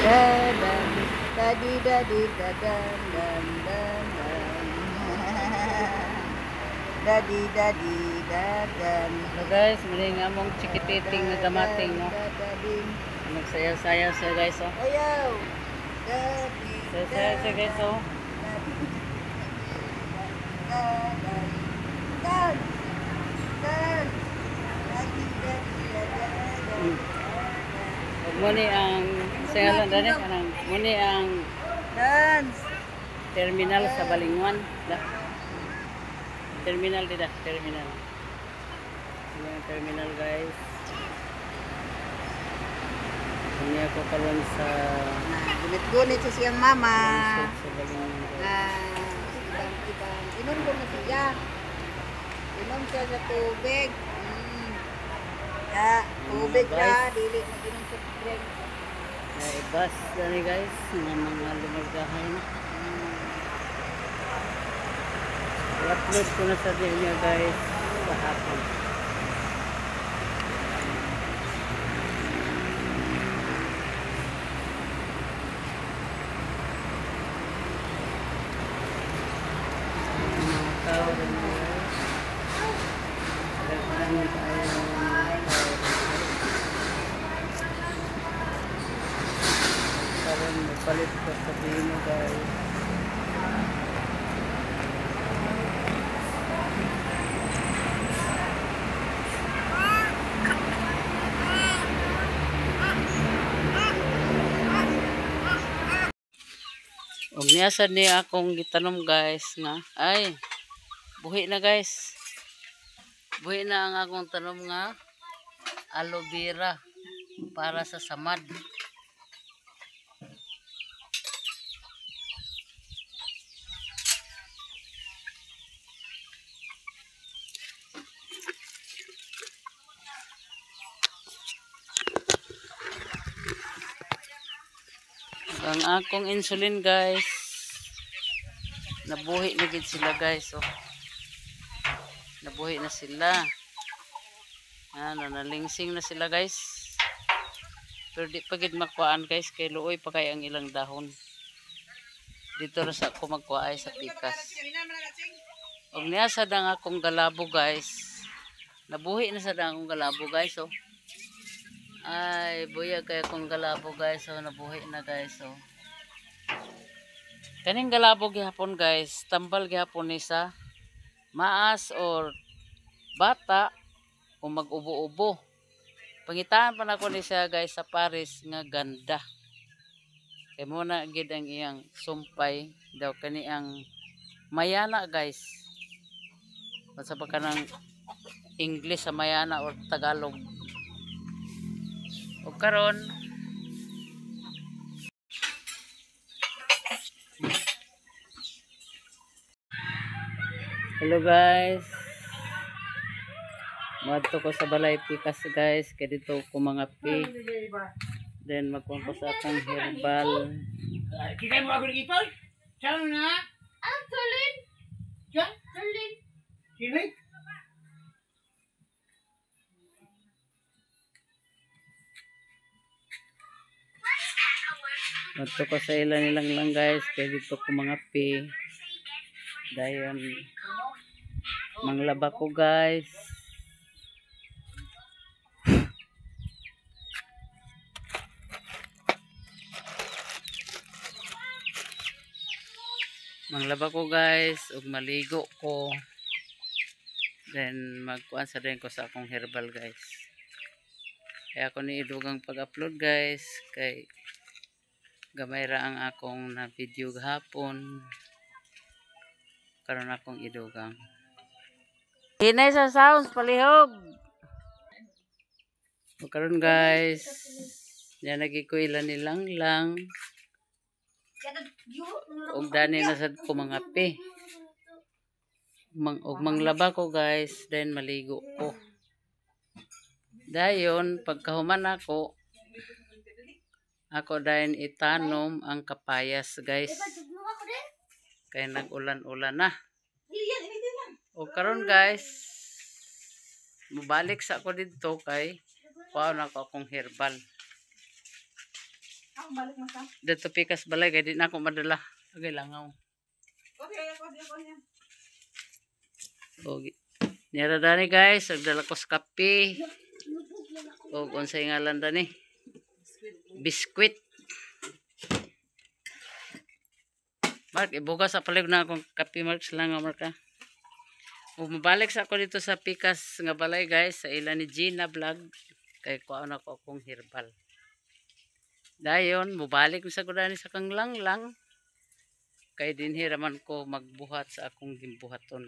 dadan dadi dadi dadan dan dan dan dadi dadi dadan. So guys, muli nga mong chikititing na damating no. Nagsayaw-sayaw siya guys oh. Ayaw. Dadi. Sayaw siya guys oh. Dadan. Dan. Dan. Dadi dadi dadan. Muni ang sayalan dali kanang muni ang Dance. terminal sa Balingwan. Terminal dida, terminal. Yung terminal guys. Ini ako karon sa Gunit-gunit sa siyang mama. sa Balingwan. Ibang. Inom ko na siya. Inom siya sa tubig. Tubig siya. Dili na inom sa tubig. Ay bus dali guys, ng mga lumargahan na. I-upload ko na sa niya guys sa hapon. Mga tao rin guys. Nagkakaroon tayo ng mga tao rin guys. Karoon magpalit ko sa dino guys. Og niya sad ni akong gitanom guys nga ay buhi na guys. Buhi na ang akong tanom nga aloe vera para sa samad. Ang akong insulin guys nabuhi na gid sila guys oh. Nabuhi na sila. Nalingsing na sila guys. Pero di pa gid makuhaan guys kay luoy pa kay ang ilang dahon. Dito ra sa ako magkuhay sa pikas. Og niya sad ang akong galabo guys. Nabuhi na sad ang akong galabo guys oh. Ay, buya kaya akong galabo guys oh, nabuhi na guys oh. Kaning galabo gihapon guys, tambal gihapon ni sa maas or bata o mag-ubo-ubo. Pangitaan pa nako ni siya guys sa Paris nga ganda. Kay mo na gid ang iyang sumpay daw kani ang mayana guys. Basta pa kanang English sa mayana or Tagalog. O karon hello guys. Madto ko sa balay pikas guys kay dito ko mga pig. Then magkuha ko sa akong herbal. Kikay mo ako nag-ipon? Saan na? Ang tuloy. Diyan? Tuloy. Sili? Madto ko sa ilan nilang lang guys kay dito ko mga pig. Dayon manglaba ko guys. Manglaba ko guys ug maligo ko. Then magkuan sa din ko sa akong herbal guys. Kaya ako ni idugang pag-upload guys kay gamay ra ang akong na video gahapon. Karon akong idugang. Hinay sa sounds palihog. O karon guys, yan lagi ko ilan nilang lang. Og dani na sad ko mga pe. Og manglaba ko guys, then maligo ko. Dayon pagkahuman ako dayon itanom ang kapayas guys. Kaya nag-ulan-ulan na. O karon guys, mubalik sa ako dito kay kuha na ako akong herbal. balik mo sa. Dito pikas balay kay di na ako madala. Okay langaw. Okay. Okay. Nira dani guys, nagdala ko sa kape. O unsay ngalan dani? Biskwit. Mark, ibugas sa palig na akong kape Mark sila nga Mark ha. O mabalik sa ako dito sa pikas nga balay guys, sa ila ni Gina Vlog. Kay kuha na ko akong herbal. Dayon, mubalik sa kudani sa kang lang. Kay dinhi raman ko magbuhat sa akong gimbuhaton.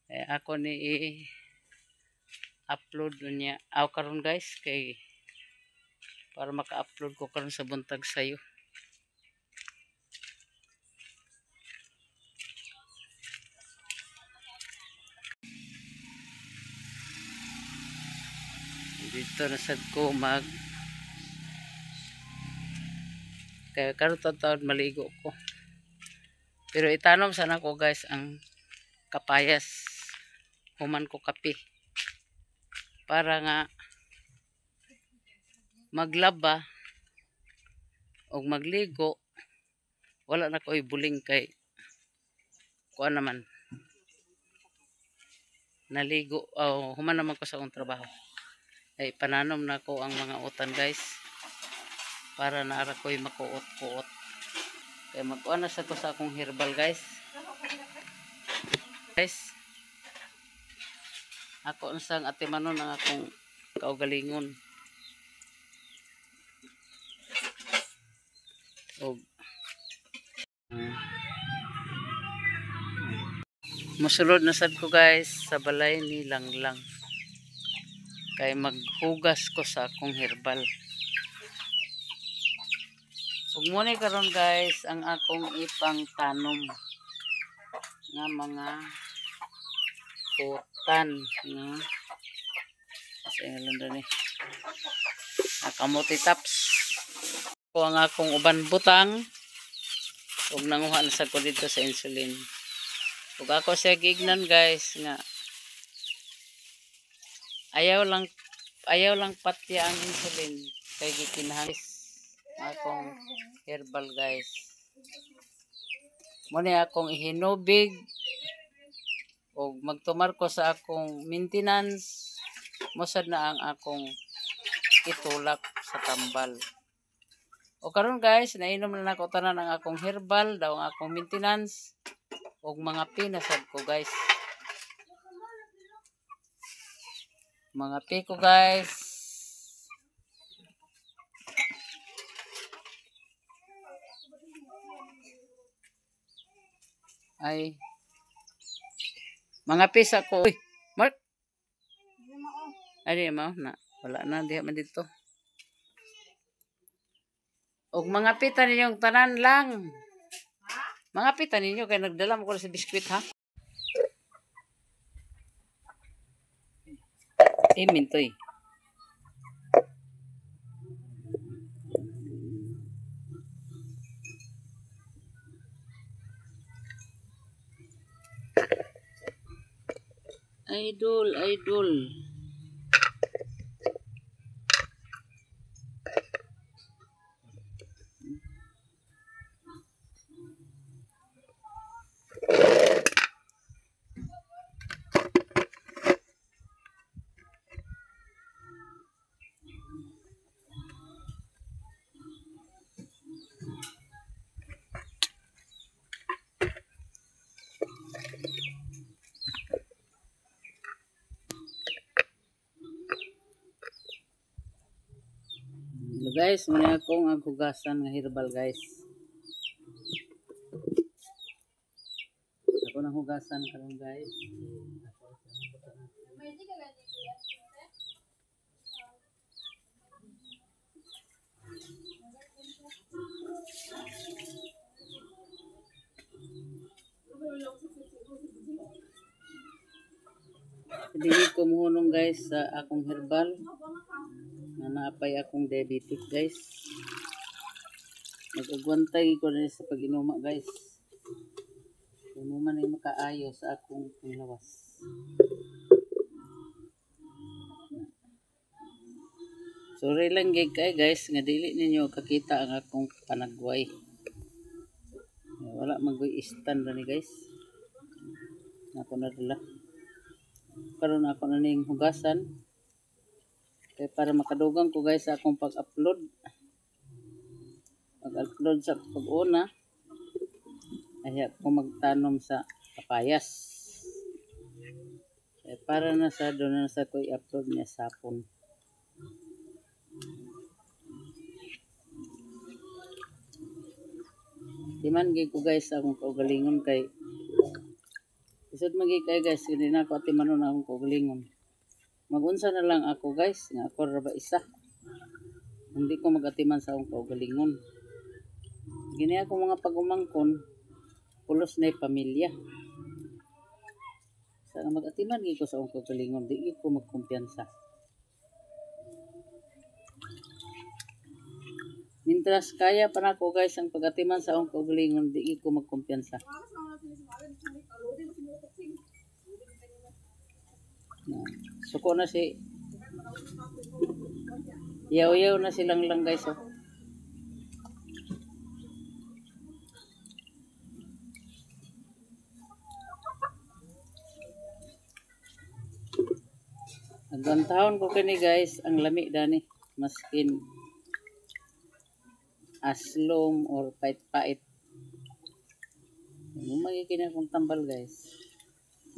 Ako ni upload niya. Aw karon guys kay para maka-upload ko karon sa buntag sayo. Dito na sad ko kaya karon taon maligo ko. Pero itanom sana ko guys ang kapayas. Human ko kape. Para nga maglaba o magligo wala na ko ibuling kay kuan naman naligo human naman ko sa akong trabaho. Ay pananom na ko ang mga utan guys para naara ko'y makuot-kuot. Kaya magkuha na sa to sa akong herbal guys. Ako unsang atimanon ang akong kaugalingon. Musulod na sad ko guys sa balay ni Langlang. Kay maghugas ko sa akong herbal. Ug mo ni karon guys ang akong ipang tanom nga mga utan nga sa ngalan ni kamote taps. Ko ang akong uban butang ug nanguha na sad ko dito sa insulin. Ug ako siya gignan guys nga ayaw lang patya ang insulin kay gikinahanglan akong herbal guys. Mo ni akong ihinubig o magtumar ko sa akong maintenance. Mosad na ang akong itulak sa tambal. O karon guys, nainom na ako tanan ang akong herbal daw ang akong maintenance og mga pinasad ko guys. Mga piko guys. Ay mga pisa ko. Uy, Mark. Ay mo na wala na diha man dito. Og mga pita ninyong tanan lang. Mga pita ninyo kay nagdala mo ko sa biskwit ha. Mintoy. Idol. Guys, muna akong ang hugasan nga herbal guys. Ako nang hugasan karon guys. Dili ko muhunong guys sa akong herbal. Naapay akong diabetic guys. Nag-agwantay ko na sa pag-inuma guys. Kung man ay makaayo sa akong panglawas. Sorry lang gig kay guys nga dili ninyo kakita ang akong panagway. Wala magway stand ni guys. Ako na dala. Karon ako na ning hugasan. Kay para makadugang ko guys sa akong pag-upload. Pag-upload sa pag-una. Ay ako magtanom sa papayas. Kay para na sa doon na sa ko i-upload niya sapon. Timan gay ko guys akong kaugalingon kay isod magi kay guys hindi na ako timanon akong kaugalingon. Magunsa na lang ako guys nga ako ra ba isa. Hindi ko magatiman sa akong kaugalingon. Gini ako mga pagumangkon pulos na pamilya. Sa magatiman gid ko sa akong kaugalingon di ko magkumpiyansa. Mintras kaya pa nako guys ang pagatiman sa akong kaugalingon di ko magkumpiyansa. Suko na si yaw-yaw na silang lang guys oh. Hanggang taon ko kini guys ang lami dani maskin aslom or pait-pait. Magiging akong tambal guys.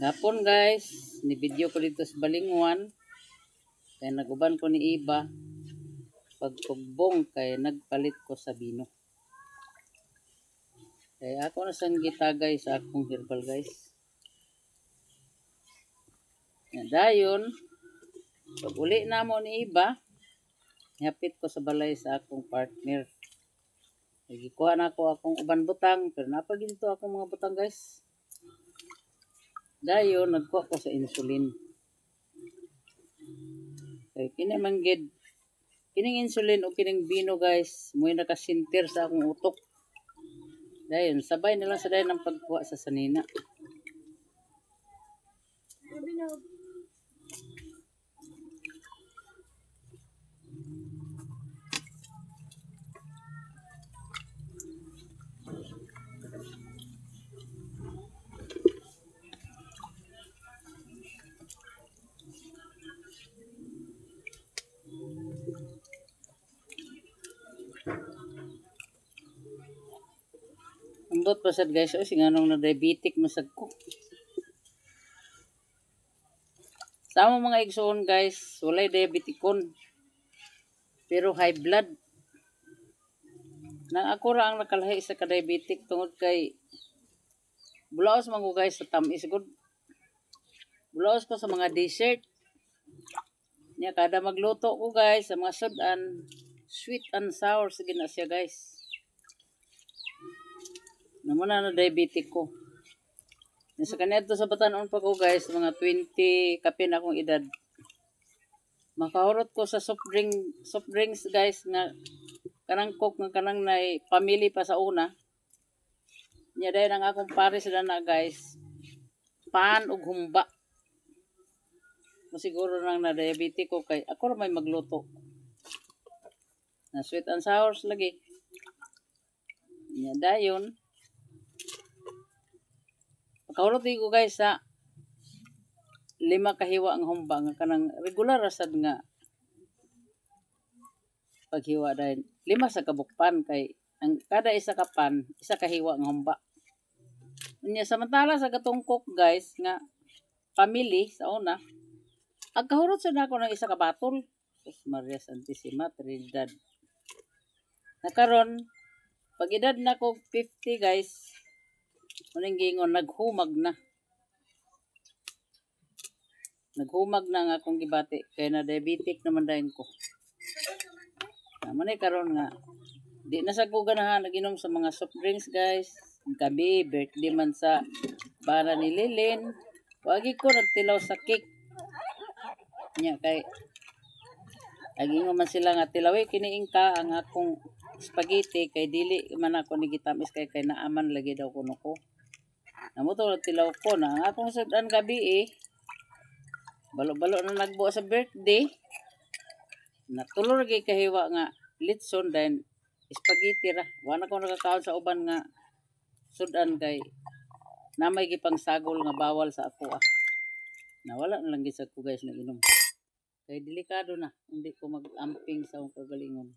Gapon guys, ni video ko dito sa Balingwan. Kaya naguban ko ni Iba. Pagkugbong kaya nagpalit ko sa bino. Kaya ako na sang gitagay sa akong herbal guys. Yan dayon, pag uli na mo ni Iba, hapit ko sa balay sa akong partner. Nagikuha na ako akong uban butang, pero napagito akong mga butang guys. Dayon, nagkuha ko sa insulin. Kaya kinimanggid, kining insulin o kining bino guys, muy nakasintir sa akong utok. Dayon, sabay na lang sa dayon ng pagkuha sa sanina. Ambot pa sad guys, o singanong na diabetic masag ko. Sa among mga igsoon guys, walay diabetikon. Pero high blood. Nang ako ra ang nakalahi sa ka-diabetic tungod kay bulaos man ko guys sa tamis good. Bulaos ko sa mga dessert. Nya kada magluto ko guys sa mga sudan, sweet and sour sige na siya guys. Namuna na diabetic ko. Sa kanito sa batanon pa ko guys, mga 20 kape na akong edad. Makahurot ko sa soft drinks guys nga kanang coke nga kanang nay pamili pa sa una. Nya dahil ang akong pares na guys, pan ug humba. Masiguro nang na diabetic ko kay ako ra may magluto. Na sweet and sour lagi. Nya dayon Kahulot ko guys sa 5 kahiwa ang humba nga kanang regular rasad nga paghiwa dahil 5 sa kabukpan kay ang kada isa ka pan isa kahiwa ang humba. Unya samantala sa katungkok guys nga family sa una agkahurot sa nako ng isa ka batol. Sus Maria Santissima Trinidad. Nakaron pag edad nako 50 guys muning gingon naghumag na. Naghumag na nga akong gibati kay na diabetic naman dayon ko. Naman karon nga di na sa ko ganahan naginom sa mga soft drinks guys. Gabi birthday man sa para ni Lilin. Wagi ko nagtilaw sa cake. Nya kay agingon man sila nga tilawi kiniing ka ang akong spaghetti kay dili man ako ni gitamis kay naaman lagi daw kuno ko. Namo to tilaw ko na ang akong sudan gabi balo-balo na nagbuo sa birthday. Natulo ra gyud kahiwa nga litson then spaghetti ra. Wala ko nakakaon sa uban nga sudan kay namay gipang sagol nga bawal sa ako ah. Nawala na lang gid sa ko guys nag-inom. Kay delikado na, hindi ko mag-amping sa akong kagalingon.